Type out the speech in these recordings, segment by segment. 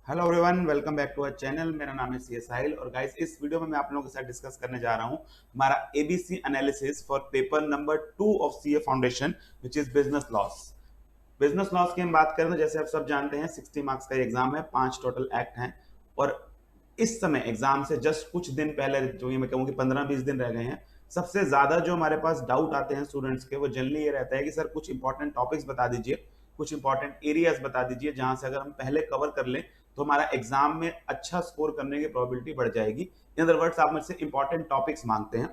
Hello everyone, welcome back to our channel. मेरा नाम है सी एस साहिल और गाइस इस वीडियो में मैं आप लोगों के साथ डिस्कस करने जा रहा हूं हमारा ABC analysis for paper number 2 of CA foundation which is business loss. Business loss की हम बात करें तो जैसे आप सब जानते हैं 60 मार्क्स का एग्जाम है, 5 टोटल एक्ट हैं और इस समय एग्जाम से जस्ट कुछ दिन पहले, जो ये मैं कहूँ कि 15-20 दिन रह गए हैं, सबसे ज्यादा जो हमारे पास डाउट आते हैं स्टूडेंट्स के वो जनरली ये रहता है कि सर कुछ इंपॉर्टेंट टॉपिक्स बता दीजिए, कुछ इंपॉर्टेंट एरियाज बता दीजिए जहां से अगर हम पहले कवर कर लें तो हमारा एग्जाम में अच्छा स्कोर करने की प्रोबेबिलिटी बढ़ जाएगी। इन अदर वर्ड्स आप मुझसे इंपॉर्टेंट टॉपिक्स मांगते हैं।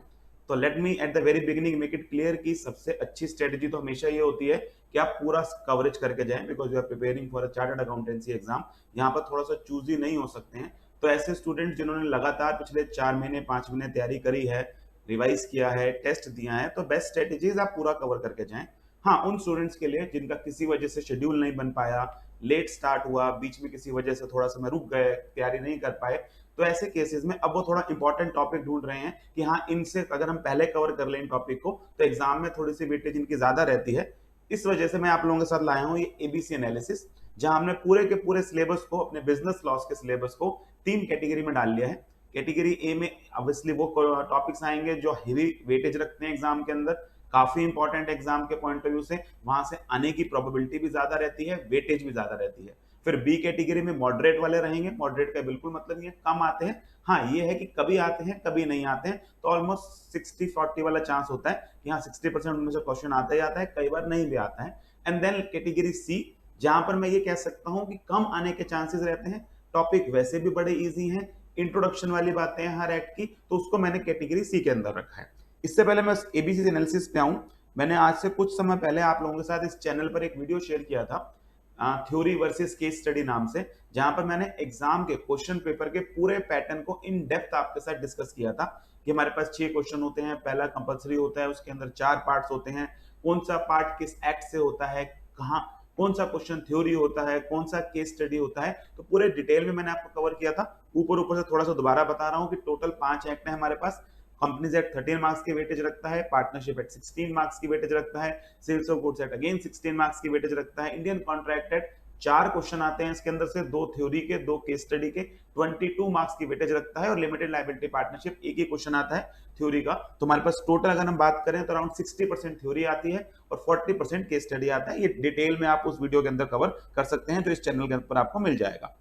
तो let me at the very beginning make it clear कि सबसे अच्छी स्ट्रेटेजी तो हमेशा ये होती है कि आप पूरा कवरेज करके जाएं, because you are preparing for a chartered accountancy exam. यहाँ पर थोड़ा सा चूजी नहीं हो सकते हैं। तो ऐसे स्टूडेंट जिन्होंने लगातार पिछले 4 महीने 5 महीने तैयारी करी है, रिवाइज किया है, टेस्ट दिया है, तो बेस्ट स्ट्रेटेजीज आप पूरा कवर करके जाएं। हाँ, उन स्टूडेंट्स के लिए जिनका किसी वजह से शेड्यूल नहीं बन पाया, लेट स्टार्ट हुआ, बीच में किसी वजह से थोड़ा समय रुक गए, तैयारी नहीं कर पाए, तो ऐसे केसेस में अब वो थोड़ा इंपॉर्टेंट टॉपिक ढूंढ रहे हैं कि हाँ इनसे अगर हम पहले कवर कर लें इन टॉपिक को तो एग्जाम में थोड़ी सी वेटेज इनकी ज्यादा रहती है। इस वजह से मैं आप लोगों के साथ लाया हूँ ये एबीसी एनालिसिस, जहां हमने पूरे के पूरे सिलेबस को, अपने बिजनेस लॉस के सिलेबस को 3 कैटेगरी में डाल लिया है। कैटेगरी ए में ऑब्वियसली वो टॉपिक्स आएंगे जो हेवी वेटेज रखते हैं एग्जाम के अंदर, काफी इंपॉर्टेंट एग्जाम के पॉइंट ऑफ व्यू से, वहां से आने की प्रोबेबिलिटी भी ज्यादा रहती है, वेटेज भी ज्यादा रहती है। फिर बी कैटेगरी में मॉडरेट वाले रहेंगे। मॉडरेट का बिल्कुल मतलब नहीं है कम आते हैं, हाँ ये है कि कभी आते हैं कभी नहीं आते हैं, तो ऑलमोस्ट 60-40 वाला चांस होता है कि हाँ 60% उनमें से क्वेश्चन आता ही आता है, कई बार नहीं भी आता है। एंड देन कैटेगरी सी, जहां पर मैं ये कह सकता हूं कि कम आने के चांसेस रहते हैं, टॉपिक वैसे भी बड़े इजी हैं, इंट्रोडक्शन वाली बातें हैं हर एक्ट की, तो उसको मैंने कैटेगरी सी के अंदर रखा है। इससे पहले मैं एबीसी एनालिसिस पे आऊं, मैंने आज से कुछ समय पहले आप लोगों के साथ इस चैनल पर एक वीडियो शेयर किया था थ्योरी वर्सेस केस स्टडी नाम से, जहां पर मैंने एग्जाम के क्वेश्चन पेपर के पूरे पैटर्न को इन डेप्थ आपके साथ डिस्कस किया था कि हमारे पास 6 क्वेश्चन होते हैं, पहला कंपलसरी होता है, उसके अंदर 4 पार्ट्स होते हैं, कौन सा पार्ट किस एक्ट से होता है, कहाँ कौन सा क्वेश्चन थ्योरी होता है, कौन सा केस स्टडी होता है, तो पूरे डिटेल में मैंने आपको कवर किया था। ऊपर ऊपर से थोड़ा सा दोबारा बता रहा हूँ कि टोटल 5 एक्ट है हमारे पास। कंपनीज एक्ट 13 मार्क्स की वेटेज रखता है, पार्टनरशिप एक्ट 16 मार्क्स की वेटेज रखता है, sales of goods act again 16 marks की वेटेज रखता है, इंडियन कॉन्ट्रैक्ट एक्ट 4 क्वेश्चन आते हैं इसके अंदर से, 2 थ्योरी के 2 केस स्टडी के, 22 मार्क्स की वेटेज रखता है, और लिमिटेड लायबिलिटी पार्टनरशिप एक ही क्वेश्चन आता है थ्योरी का। तो हमारे पास टोटल अगर हम बात करें तो अराउंड 60% थ्योरी आती है और 40% केस स्टडी आता है। ये डिटेल में आप उस वीडियो के अंदर कवर कर सकते हैं जो इस चैनल के ऊपर आपको मिल जाएगा।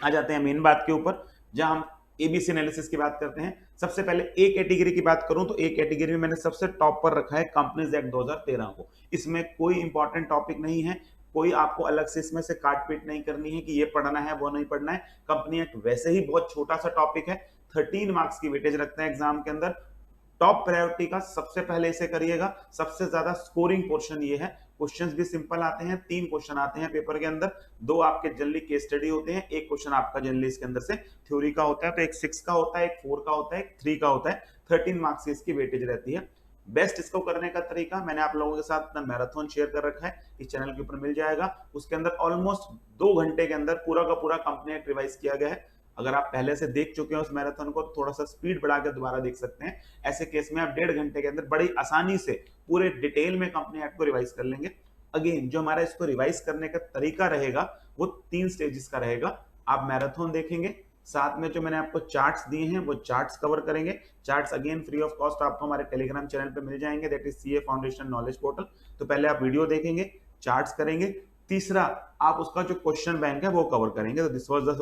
आ जाते हैं मेन बात के ऊपर, जहां हम एबीसी एनालिसिस की बात करते हैं। सबसे पहले ए कैटेगरी की बात करूं तो ए कैटेगरी में मैंने सबसे टॉप पर रखा है कंपनीज एक्ट 2013 को। इसमें कोई इंपॉर्टेंट टॉपिक नहीं है, कोई आपको अलग से इसमें से काट पीट नहीं करनी है कि ये पढ़ना है वो नहीं पढ़ना है। कंपनी एक्ट वैसे ही बहुत छोटा सा टॉपिक है, 13 मार्क्स की वेटेज रखते हैं एग्जाम के अंदर। टॉप प्रायोरिटी का सबसे पहले इसे करिएगा, सबसे ज्यादा स्कोरिंग पोर्शन ये है। क्वेश्चंस भी सिंपल आते हैं, 3 क्वेश्चन आते हैं पेपर के अंदर, 2 आपके जनरली केस स्टडी होते हैं, 1 क्वेश्चन आपका जनरली इसके अंदर से थ्योरी का होता है। तो एक 6 का होता है, एक 4 का होता है, एक 3 का होता है, 13 मार्क्स की इसकी वेटेज रहती है। बेस्ट इसको करने का तरीका मैंने आप लोगों के साथ अपना मैराथन शेयर कर रखा है, इस चैनल के ऊपर मिल जाएगा। उसके अंदर ऑलमोस्ट 2 घंटे के अंदर पूरा का पूरा कंपनी एक्ट रिवाइज किया गया है। अगर आप पहले से देख चुके हैं उस मैराथन को, थोड़ा सा स्पीड बढ़ा के दोबारा देख सकते हैं। ऐसे केस में आप 1.5 घंटे के अंदर बड़ी आसानी से पूरे डिटेल में कंपनी एक्ट को रिवाइज कर लेंगे। अगेन जो हमारा इसको रिवाइज करने का तरीका रहेगा वो 3 स्टेजेस का रहेगा। आप मैराथन देखेंगे, साथ में जो मैंने आपको चार्ट्स दिए हैं वो चार्ट्स कवर करेंगे। Charts again free of cost आपको हमारे टेलीग्राम चैनल पे मिल जाएंगे, that is CA foundation knowledge portal. तो पहले आप वीडियो देखेंगे, चार्ट्स करेंगे, तीसरा आप उसका जो क्वेश्चन बैंक है वो कवर करेंगे। तो दिस वाज द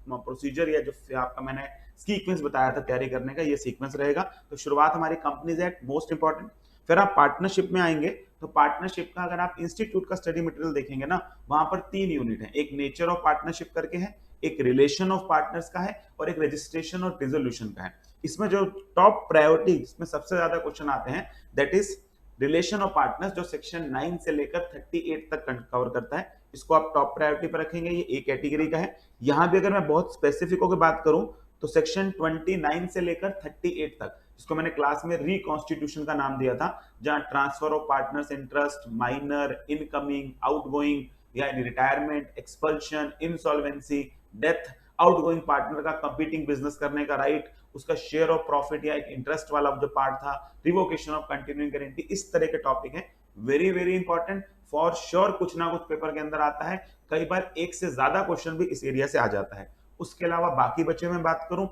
प्रोसीजर, या जो आपका मैंने सीक्वेंस बताया था तैयारी करने का, ये सीक्वेंस रहेगा। तो शुरुआत हमारी कंपनीज एक्ट, मोस्ट इंपॉर्टेंट। फिर आप पार्टनरशिप में आएंगे, तो पार्टनरशिप का अगर आप इंस्टीट्यूट का स्टडी मटेरियल देखेंगे ना, वहां पर 3 यूनिट है। एक नेचर ऑफ पार्टनरशिप करके है, एक रिलेशन ऑफ पार्टनर्स का है, और एक रजिस्ट्रेशन और डिसोल्यूशन का है। इसमें जो टॉप प्रायोरिटी, इसमें सबसे ज्यादा क्वेश्चन आते हैं, that is relation of partners, जो सेक्शन 9 से लेकर 38 तक कवर करता है। इसको आप टॉप प्रायोरिटी पर रखेंगे, ये ए कैटेगरी का है। यहां भी अगर मैं बहुत स्पेसिफिक होकर बात करूं तो सेक्शन 29 से लेकर 38 तक, जिसको मैंने क्लास में रिकॉन्स्टिट्यूशन का नाम दिया था, जहां transfer of partners interest, minor, incoming, outgoing, या retirement, expulsion, insolvency, death, outgoing partner का कंपीटिंग बिजनेस करने का राइट, उसका शेयर ऑफ प्रॉफिट या एक इंटरेस्ट वाला जो पार्ट था, रिवोकेशन ऑफ कंटिन्यूइंग गारंटी, इस तरह के टॉपिक है। Very very important. For sure कुछ ना कुछ पेपर के अंदर आता है, कई बार एक से ज्यादा क्वेश्चन भी इस एरिया से आ जाता है। उसके अलावा बाकी बचे में बात करूं,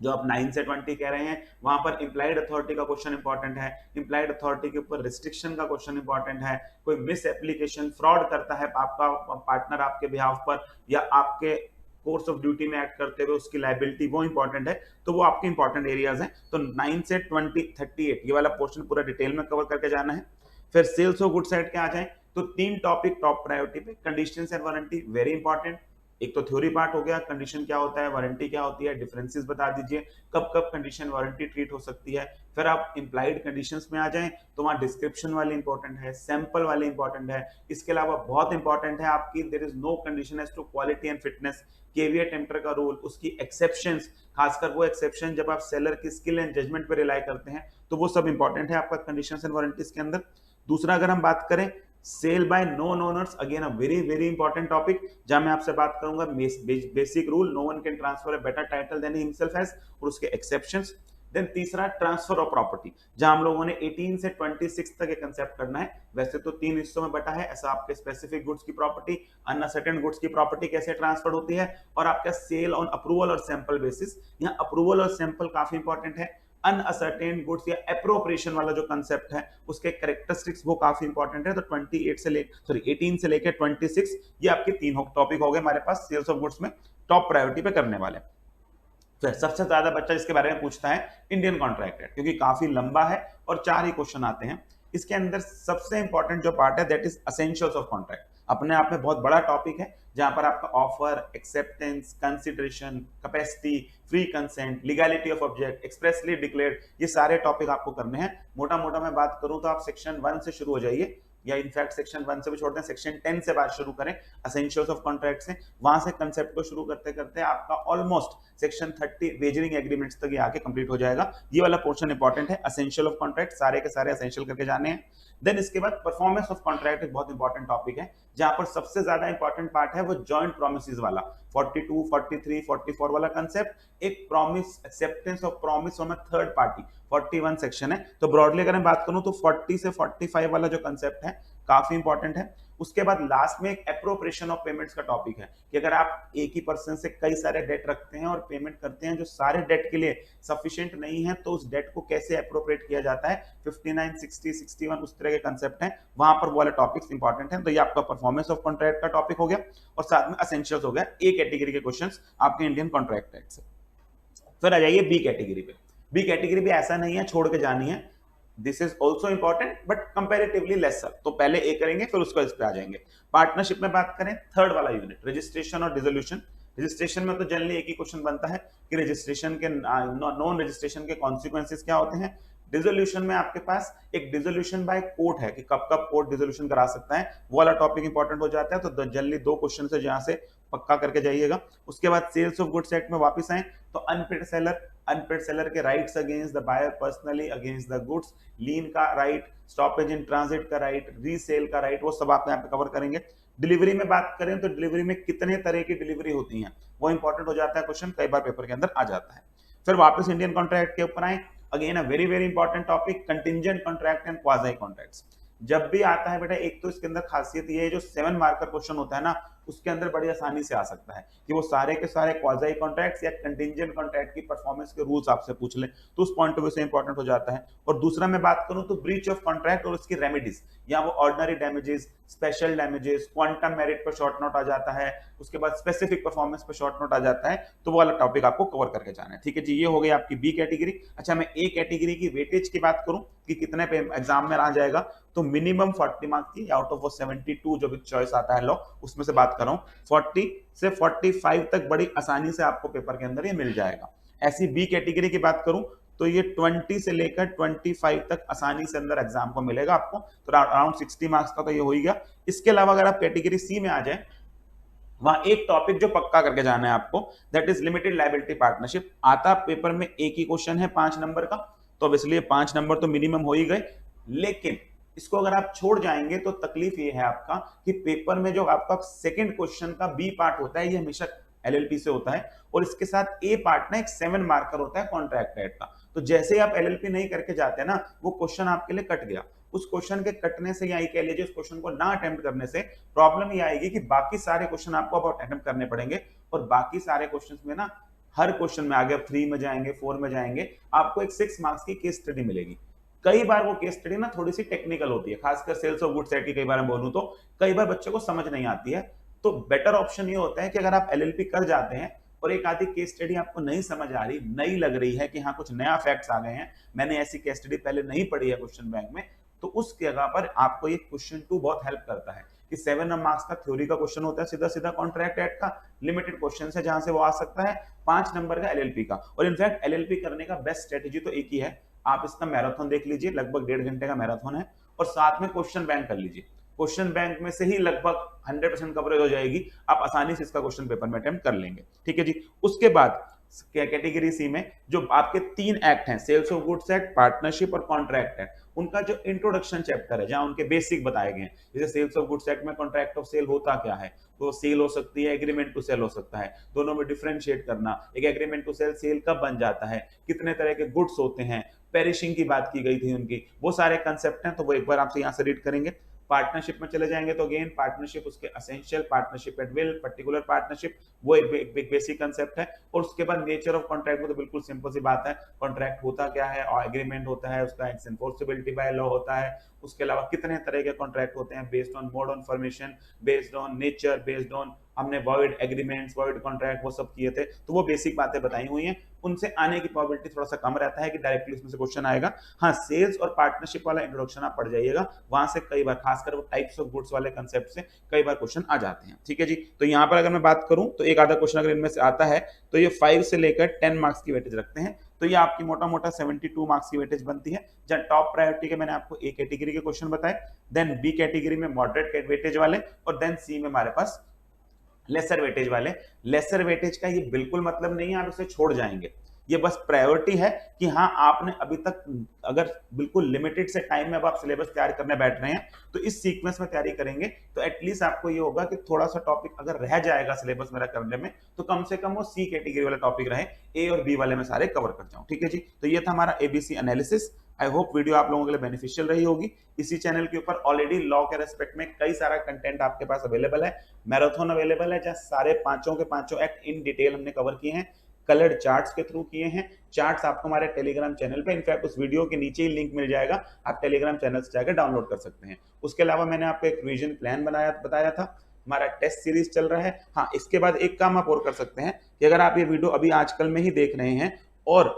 जो आप 9 से 20 कह रहे हैं, वहां पर इंप्लाइड अथॉरिटी का क्वेश्चन इंपॉर्टेंट है, इंप्लाइड अथॉरिटी के ऊपर रिस्ट्रिक्शन का क्वेश्चन इंपॉर्टेंट है, कोई मिस एप्लीकेशन फ्रॉड करता है आपका पार्टनर आपके बिहाफ पर या आपके कोर्स ऑफ ड्यूटी में एक्ट करते हुए उसकी लाइबिलिटी, वो इंपॉर्टेंट है। तो वो आपके इंपॉर्टेंट एरियाज हैं। तो 9 से 20 38 ये वाला पोर्शन पूरा डिटेल में कवर करके जाना है। फिर सेल्स ऑफ गुड साइड के आ जाए तो 3 टॉपिक टॉप प्रायोरिटी पे, conditions and warranty very important. एक तो थ्योरी पार्ट हो गया, कंडीशन क्या होता है, वारंटी क्या होती है, डिफरेंसेस बता दीजिए, कब कब कंडीशन वारंटी ट्रीट हो सकती है। फिर आप इंप्लाइड कंडीशंस में आ जाएं तो वहां डिस्क्रिप्शन वाली इंपॉर्टेंट है, सैंपल वाली इंपॉर्टेंट है। इसके अलावा बहुत इंपॉर्टेंट है आपकी there is no condition as to quality and fitness, caveat emptor का रूल, उसकी एक्सेप्शंस, खासकर वो एक्सेप्शन जब आप सेलर की स्किल एंड जजमेंट पर रिलाई करते हैं, तो वो सब इंपॉर्टेंट है आपका कंडीशंस एंड वारंटीज के अंदर। दूसरा अगर हम बात करें sale by non owners, again a very very important topic, जहां मैं आपसे बात करूंगा basic rule, no one can transfer a better title than himself has, और उसके एक्सेप्शंस। देन तीसरा ट्रांसफर ऑफ प्रॉपर्टी, जहां हम लोगों ने 18 से 26 तक एक कंसेप्ट करना है। वैसे तो 3 हिस्सों में बटा है, ऐसा आपके स्पेसिफिक गुड्स की प्रॉपर्टी, अनअसर्टेन गुड्स की प्रॉपर्टी कैसे ट्रांसफर होती है, और आपका सेल ऑन अप्रूवल और सैंपल बेसिस। यहाँ अप्रूवल और सैंपल काफी इंपॉर्टेंट है। अनअसर्टेन गुड्स या एप्रोप्रिएशन वाला जो कंसेप्ट है उसके कैरेक्टरिस्टिक्स वो काफी इंपॉर्टेंट है। तो 28 से 18 से लेकर 26 ये आपके 3 टॉपिक हो गए हमारे पास सेल्स ऑफ गुड्स में टॉप प्रायोरिटी पे करने वाले। फिर सबसे ज्यादा बच्चा इसके बारे में पूछता है इंडियन कॉन्ट्रैक्ट एक्ट, क्योंकि काफी लंबा है और 4 ही क्वेश्चन आते हैं। इसके अंदर सबसे इंपॉर्टेंट जो पार्ट है that is essentials of contract, अपने आप में बहुत बड़ा टॉपिक है, जहां पर आपका offer, acceptance, consideration, capacity, free consent, legality of object, expressly declared, ये सारे टॉपिक आपको करने हैं। मोटा मोटा मैं बात करूं तो आप सेक्शन 1 से शुरू हो जाइए, या इनफैक्ट सेक्शन 1 से भी छोड़ते हैं, सेक्शन 10 से बात शुरू करें एसेंशियल्स ऑफ कॉन्ट्रैक्ट से, वहां से कंसेप्ट को शुरू करते करते आपका ऑलमोस्ट सेक्शन 30 वेजरिंग एग्रीमेंट्स तक ये आके कंप्लीट हो जाएगा। ये वाला पोर्शन इंपॉर्टेंट है, एसेंशियल ऑफ कॉन्ट्रैक्ट सारे के सारे एसेंशियल करके जाने हैं। देन इसके बाद परफॉर्मेंस ऑफ कॉन्ट्रैक्ट एक बहुत इंपॉर्टेंट टॉपिक है, जहां पर सबसे ज्यादा इंपॉर्टेंट पार्ट है वो जॉइंट प्रोमिसेस वाला 42, 43, 44 वाला कंसेप्ट, एक promise, acceptance of promise on a third party 41 section है। तो ब्रॉडली अगर मैं बात करूं तो 40 से 45 वाला जो कंसेप्ट है काफी इंपॉर्टेंट है। उसके बाद लास्ट में एक एप्रोप्रिएशन ऑफ पेमेंट्स का टॉपिक है, कि अगर आप एक ही पर्सन से कई सारे डेट रखते हैं और पेमेंट करते हैं जो सारे डेट के लिए सफिशिएंट नहीं है, तो उस डेट को कैसे एप्रोप्रिएट किया जाता है, 59, 60, 61 उस तरह के कंसेप्ट हैं, वहां पर वो वाले टॉपिक्स इंपॉर्टेंट हैं। तो ये आपका परफॉर्मेंस ऑफ कॉन्ट्रैक्ट का टॉपिक हो गया, और साथ में एसेंशियल्स हो गया, ए कैटेगरी के क्वेश्चंस आपके इंडियन कॉन्ट्रैक्ट एक्ट से। फिर आ जाइए बी कैटेगरी पे। बी कैटेगरी भी ऐसा नहीं है छोड़ के जानी है, this is also important but comparatively lesser. तो पहले ए करेंगे फिर उसको इस पे आ जाएंगे। पार्टनरशिप में बात करें, थर्ड वाला यूनिट रजिस्ट्रेशन और डिसोल्यूशन। रजिस्ट्रेशन में तो जनरली एक ही क्वेश्चन बनता है कि रजिस्ट्रेशन के नॉन रजिस्ट्रेशन के कॉन्सिक्वेंसेस क्या होते हैं। डिसोल्यूशन में आपके पास एक डिसोल्यूशन बाय कोर्ट है कि कब कब कोर्ट डिसोल्यूशन करा सकता है, वो वाला टॉपिक इंपॉर्टेंट हो जाता है। तो जनरली 2 क्वेश्चन है जहां से पक्का करके जाइएगा। उसके बाद सेल्स ऑफ गुड्स एक्ट में वापस आए तो अनपेड सेलर के rights against the buyer personally against the goods, lien का राइट, स्टॉपेज इन ट्रांजिट का राइट, रीसेल का राइट, वो सब आप यहाँ पे कवर करेंगे। डिलीवरी में बात करें तो डिलीवरी में कितने तरह की डिलीवरी होती है वो इंपॉर्टेंट हो जाता है, क्वेश्चन कई बार पेपर के अंदर आ जाता है। फिर वापस इंडियन कॉन्ट्रैक्ट के ऊपर आए, again a very very important topic contingent contract and quasi contracts. जब भी आता है बेटा, एक तो इसके अंदर खासियत ये है जो 7 मार्कर क्वेश्चन होता है ना, उसके अंदर बड़ी आसानी से आ सकता है कि वो सारे के सारे क्वाजी कॉन्ट्रैक्ट्स या कंटिंजेंट कॉन्ट्रैक्ट की परफॉर्मेंस के रूल्स आपसे पूछ ले, तो उस पॉइंट ऑफ व्यू से इंपॉर्टेंट हो जाता है। और दूसरा मैं बात करूं तो ब्रीच ऑफ कॉन्ट्रैक्ट और उसकी रेमेडीज, या वो ordinary damages, special damages, quantum merit पर शॉर्ट नोट आ जाता है, उसके बाद स्पेसिफिक परफॉर्मेंस पर शॉर्ट नोट आ जाता है, तो वो वाला टॉपिक आपको कवर करके जाना है। ठीक है जी, ये हो गई आपकी बी कैटेगरी। अच्छा, मैं ए कैटेगरी की वेटेज की बात करूं कि कितने पे एग्जाम में आ जाएगा, तो मिनिमम 40 मार्क्स की आउट ऑफ वो 72 जो भी चॉइस आता है लॉ, उसमें से बात कर रहा हूं, 40 से 45 तक बड़ी आसानी से आपको पेपर के अंदर ये मिल जाएगा। ऐसी बी कैटेगरी की बात करूं तो ये 20 से लेकर 25 तक आसानी से अंदर एग्जाम को मिलेगा आपको, तो अराउंड 60 मार्क्स का तो ये हो ही गया। इसके अलावा अगर आप कैटेगरी सी में आ जाए, वहां एक टॉपिक जो पक्का करके जाना है आपको, that is limited liability partnership. आता पेपर में एक ही क्वेश्चन है 5 नंबर का, तो अब इसलिए 5 नंबर तो मिनिमम हो ही गए, लेकिन इसको अगर आप छोड़ जाएंगे तो तकलीफ ये है आपका कि पेपर में जो आपका सेकंड क्वेश्चन का बी पार्ट होता है ये हमेशा एलएलपी से होता है, और इसके साथ ए पार्ट ना एक 7 मार्कर होता है कॉन्ट्रैक्ट एक्ट का। तो जैसे ही आप एलएलपी नहीं करके जाते ना, वो क्वेश्चन आपके लिए कट गया। उस क्वेश्चन के कटने से या ये कह लीजिए उस क्वेश्चन को ना अटेम्प्ट करने से प्रॉब्लम ये आएगी कि बाकी सारे क्वेश्चन आपको अब अटेम्प्ट करने पड़ेंगे, और बाकी सारे क्वेश्चन में ना हर क्वेश्चन में आगे 3 में जाएंगे, 4 में जाएंगे, आपको एक 6 मार्क्स की केस स्टडी मिलेगी। कई बार वो केस स्टडी ना थोड़ी सी टेक्निकल होती है, खासकर सेल्स ऑफ गुड्स सेट की कई बार मैं बोलूं तो कई बार बच्चे को समझ नहीं आती है। तो बेटर ऑप्शन ये होता है कि अगर आप एलएलपी कर जाते हैं और एक आधी केस स्टडी आपको नहीं समझ आ रही, नई लग रही है कि हाँ कुछ नया फैक्ट्स आ गए हैं, मैंने ऐसी केस स्टडी पहले नहीं पढ़ी है क्वेश्चन बैंक में, तो उस जगह पर आपको ये क्वेश्चन 2 बहुत हेल्प करता है कि 7 मार्क्स का थ्योरी का क्वेश्चन होता है, सीधा सीधा कॉन्ट्रैक्ट एक्ट का लिमिटेड क्वेश्चन है जहां से वो आ सकता है, 5 नंबर का एलएलपी का। और इनफैक्ट एलएलपी करने का बेस्ट स्ट्रेटेजी तो एक ही है, आप इसका मैराथन देख लीजिए, लगभग 1.5 घंटे का मैराथन है, और साथ में क्वेश्चन बैंक कर लीजिए। क्वेश्चन बैंक में से ही लगभग 100% कवरेज हो जाएगी, आप आसानी से इसका क्वेश्चन पेपर में अटेम्प्ट कर लेंगे। ठीक है जी। उसके बाद कैटेगरी सी में जो आपके 3 एक्ट हैं, sales of goods act, partnership और कॉन्ट्रैक्ट एक्ट, उनका जो इंट्रोडक्शन चैप्टर है जहां उनके बेसिक बताए गए हैं, जैसे सेल्स ऑफ गुड्स एक्ट में कॉन्ट्रैक्ट ऑफ सेल होता क्या है, तो सेल हो सकती है, एग्रीमेंट टू सेल हो सकता है, दोनों में डिफरेंशिएट करना, एक एग्रीमेंट टू सेल सेल कब बन जाता है, कितने तरह के गुड्स होते हैं, पेरिशिंग की बात की गई थी उनकी, वो सारे कंसेप्ट हैं, तो वो एक बार आपसे यहां से रीड करेंगे। पार्टनरशिप में चले जाएंगे तो अगेन पार्टनरशिप, उसके essential, partnership at will, particular partnership, वो एक बेसिक कंसेप्ट है। और उसके बाद नेचर ऑफ कॉन्ट्रैक्ट में तो बिल्कुल सिंपल सी बात है, कॉन्ट्रैक्ट होता क्या है, और एग्रीमेंट होता है, उसका एनफोर्सेबिलिटी बाय लॉ होता है, उसके अलावा कितने तरह के कॉन्ट्रैक्ट होते हैं, based on mode on formation, based on nature, based on, हमने वॉइड एग्रीमेंट्स, वॉइड कॉन्ट्रैक्ट वो सब किए थे, तो वो बेसिक बातें बताई हुई हैं, उनसे आने की प्रोबेबिलिटी थोड़ा सा कम रहता है कि डायरेक्टली उसमें से क्वेश्चन आएगा। हाँ, सेल्स और पार्टनरशिप वाला इंट्रोडक्शन आप पढ़ जाइएगा, वहां से कई बार खासकर वो टाइप्स ऑफ गुड्स वाले कंसेप्ट से कई बार क्वेश्चन आ जाते हैं। ठीक है जी। तो यहाँ पर अगर मैं बात करूं तो एक आधा क्वेश्चन अगर इनमें से आता है तो ये 5 से लेकर 10 मार्क्स की वेटेज रखते हैं, तो ये आपकी मोटा मोटा 72 मार्क्स की वेटेज बनती है, जहां टॉप प्रायोरिटी के मैंने आपको ए कैटेगरी के क्वेश्चन बताए, देन बी कैटेगरी में मॉडरेट वेटेज वाले, और देन सी में हमारे पास लेसर वेटेज वाले। लेसर वेटेज का ये बिल्कुल मतलब नहीं है आप इसे छोड़ जाएंगे, ये बस प्रायोरिटी है कि हाँ आपने अभी तक अगर बिल्कुल लिमिटेड से टाइम में अब आप सिलेबस तैयार करने बैठ रहे हैं तो इस सीक्वेंस में तैयारी करेंगे तो एटलीस्ट आपको ये होगा कि थोड़ा सा टॉपिक अगर रह जाएगा सिलेबस मेरा करने में तो कम से कम वो सी कैटेगरी वाला टॉपिक रहे, ए और बी वाले में सारे कवर कर जाऊं। ठीक है जी। तो ये था हमारा ABC analysis. I hope video आप लोगों के लिए बेनिफिशियल रही होगी। इसी चैनल के ऊपर ऑलरेडी लॉ के रेस्पेक्ट में कई सारा कंटेंट आपके पास अवेलेबल है, मैराथन अवेलेबल है जहां सारे पांचों के पांचों एक्ट इन डिटेल हमने कवर किए हैं, कलर्ड चार्ट्स के थ्रू किए हैं। चार्ट्स आपको हमारे टेलीग्राम चैनल पे, इनफैक्ट उस वीडियो के नीचे ही लिंक मिल जाएगा, आप टेलीग्राम चैनल से जाकर डाउनलोड कर सकते हैं। उसके अलावा मैंने आपको एक रिवीजन प्लान बताया था, हमारा टेस्ट सीरीज चल रहा है। हाँ, इसके बाद एक काम आप और कर सकते हैं कि अगर आप ये वीडियो अभी आजकल में ही देख रहे हैं और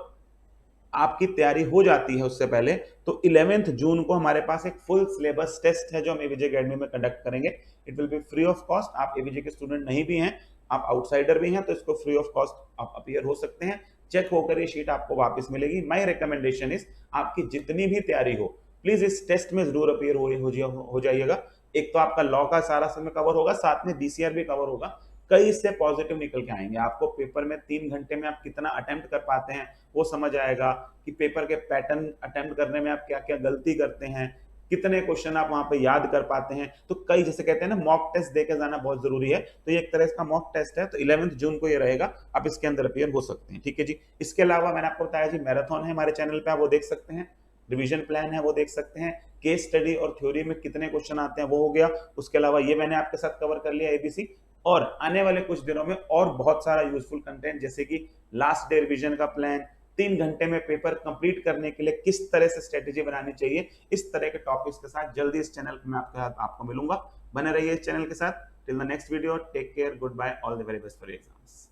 आपकी तैयारी हो जाती है उससे पहले, तो 11 जून को हमारे पास एक फुल सिलेबस टेस्ट है जो हम एवीजे एकेडमी में कंडक्ट करेंगे। It will be free of cost. आप एवीजे के स्टूडेंट नहीं भी हैं, आप आउटसाइडर भी हैं, तो इसको फ्री ऑफ कॉस्ट आप अपीयर हो सकते हैं। चेक होकर ये शीट आपको वापस मिलेगी। माय रिकमेंडेशन इज आपकी जितनी भी तैयारी हो प्लीज इस टेस्ट में जरूर अपीयर हो जाइएगा। एक तो आपका लॉ का सारा समय कवर होगा, साथ में बीसीआर भी कवर होगा, कई इससे पॉजिटिव निकल के आएंगे। आपको पेपर में 3 घंटे में आप कितना अटेम्प्ट कर पाते हैं वो समझ आएगा कि पेपर के पैटर्न अटेम्प्ट करने में आप क्या क्या गलती करते हैं, कितने क्वेश्चन आप वहां पे याद कर पाते हैं। तो कई जैसे कहते हैं ना मॉक टेस्ट देके जाना बहुत जरूरी है, तो ये एक तरह का मॉक टेस्ट है। तो 11 जून को ये रहेगा, आप इसके अंदर अपीयर हो सकते हैं। ठीक है जी। इसके अलावा मैंने आपको बताया जी मैराथन है हमारे चैनल पे, आप वो देख सकते हैं, रिवीजन प्लान है वो देख सकते हैं, केस स्टडी और थ्योरी में कितने क्वेश्चन आते हैं वो हो गया। उसके अलावा ये मैंने आपके साथ कवर कर लिया एबीसी, और आने वाले कुछ दिनों में और बहुत सारा यूजफुल कंटेंट जैसे कि लास्ट डे रिवीजन का प्लान, 3 घंटे में पेपर कंप्लीट करने के लिए किस तरह से स्ट्रेटेजी बनानी चाहिए, इस तरह के टॉपिक्स के साथ जल्दी इस चैनल पे मैं आपको मिलूंगा। बने रहिए इस चैनल के साथ। Till the next video, take care, good bye, all the very best for exams.